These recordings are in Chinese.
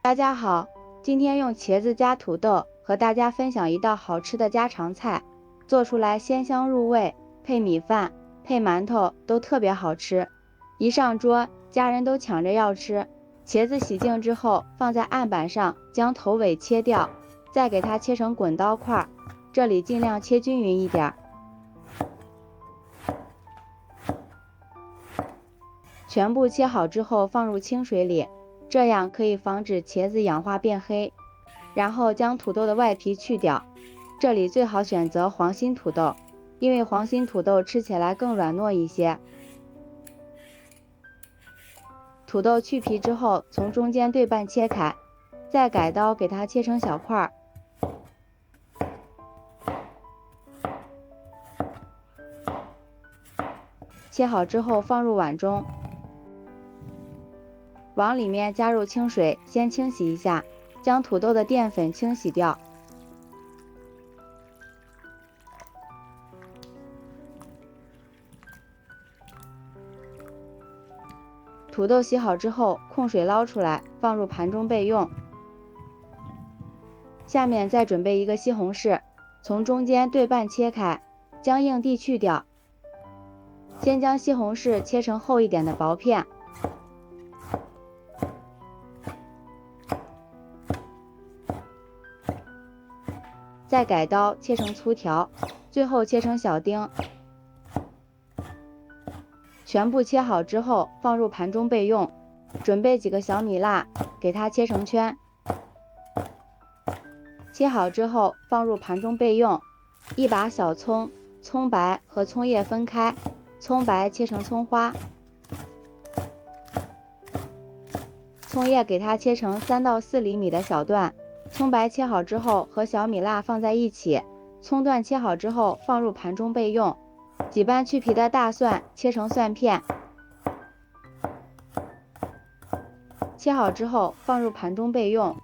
大家好，今天用茄子加土豆和大家分享一道好吃的家常菜，做出来鲜香入味，配米饭、配馒头都特别好吃。一上桌，家人都抢着要吃。茄子洗净之后，放在案板上，将头尾切掉，再给它切成滚刀块，这里尽量切均匀一点。全部切好之后放入清水里，这样可以防止茄子氧化变黑。然后将土豆的外皮去掉，这里最好选择黄心土豆，因为黄心土豆吃起来更软糯一些。土豆去皮之后，从中间对半切开，再改刀给它切成小块。切好之后放入碗中，往里面加入清水，先清洗一下，将土豆的淀粉清洗掉。土豆洗好之后，控水捞出来，放入盘中备用。下面再准备一个西红柿，从中间对半切开，将硬蒂去掉。先将西红柿切成厚一点的薄片，再改刀切成粗条，最后切成小丁。全部切好之后放入盘中备用。准备几个小米辣，给它切成圈。切好之后放入盘中备用。一把小葱，葱白和葱叶分开，葱白切成葱花，葱叶给它切成3到4厘米的小段。葱白切好之后和小米辣放在一起，葱段切好之后放入盘中备用。几瓣去皮的大蒜切成蒜片，切好之后放入盘中备用。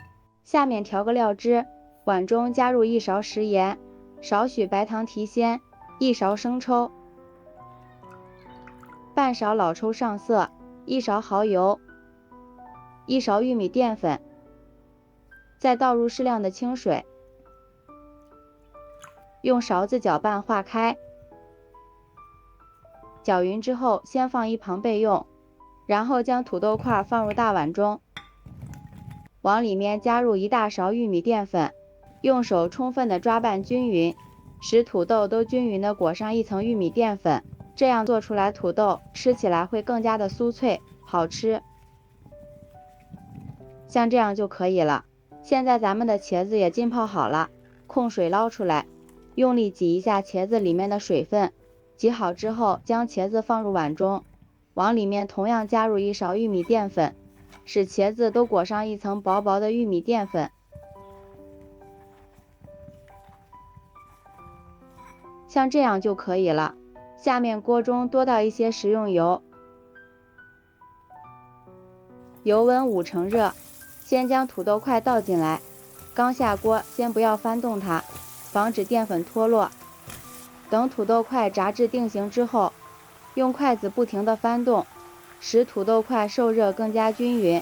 下面调个料汁，碗中加入1勺食盐，少许白糖提鲜，1勺生抽，半勺老抽上色，1勺蚝油，1勺玉米淀粉，再倒入适量的清水，用勺子搅拌化开。搅匀之后先放一旁备用，然后将土豆块放入大碗中，往里面加入1大勺玉米淀粉，用手充分的抓拌均匀，使土豆都均匀的裹上一层玉米淀粉，这样做出来土豆吃起来会更加的酥脆好吃。像这样就可以了。现在咱们的茄子也浸泡好了，控水捞出来，用力挤一下茄子里面的水分。挤好之后将茄子放入碗中，往里面同样加入1勺玉米淀粉，使茄子都裹上一层薄薄的玉米淀粉。像这样就可以了。下面锅中多倒一些食用油，油温5成热，先将土豆块倒进来，刚下锅先不要翻动它，防止淀粉脱落。等土豆块炸至定型之后，用筷子不停地翻动，使土豆块受热更加均匀。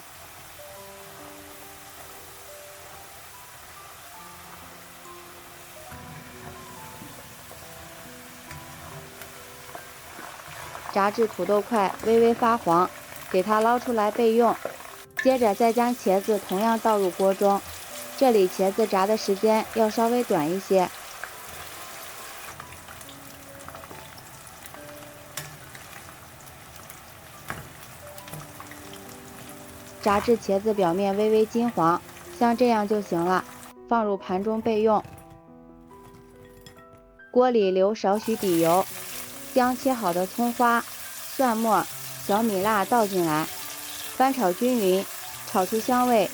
炸至土豆块微微发黄，给它捞出来备用。接着再将茄子同样倒入锅中，这里茄子炸的时间要稍微短一些。炸至茄子表面微微金黄，像这样就行了，放入盘中备用。锅里留少许底油，将切好的葱花、蒜末、小米辣倒进来，翻炒均匀，炒出香味。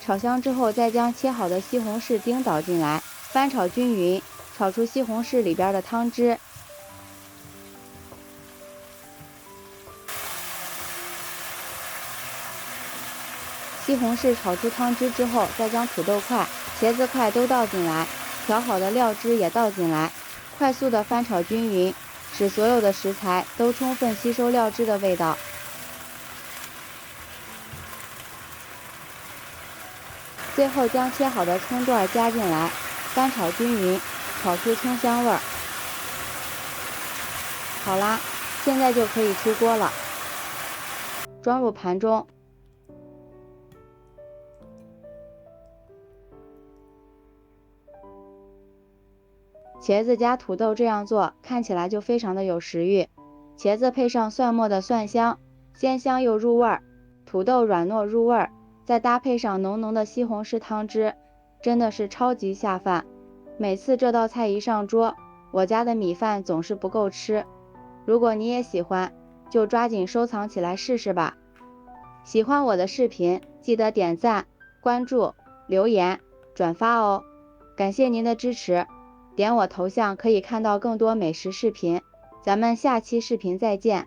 炒香之后再将切好的西红柿丁倒进来，翻炒均匀，炒出西红柿里边的汤汁。西红柿炒出汤汁之后，再将土豆块、茄子块都倒进来，调好的料汁也倒进来，快速的翻炒均匀，使所有的食材都充分吸收料汁的味道。最后将切好的葱段加进来，翻炒均匀，炒出葱香味儿。好啦，现在就可以出锅了，装入盘中。茄子加土豆这样做，看起来就非常的有食欲。茄子配上蒜末的蒜香，鲜香又入味儿；土豆软糯入味儿，再搭配上浓浓的西红柿汤汁，真的是超级下饭。每次这道菜一上桌，我家的米饭总是不够吃。如果你也喜欢，就抓紧收藏起来试试吧。喜欢我的视频，记得点赞、关注、留言、转发哦。感谢您的支持。点我头像可以看到更多美食视频，咱们下期视频再见。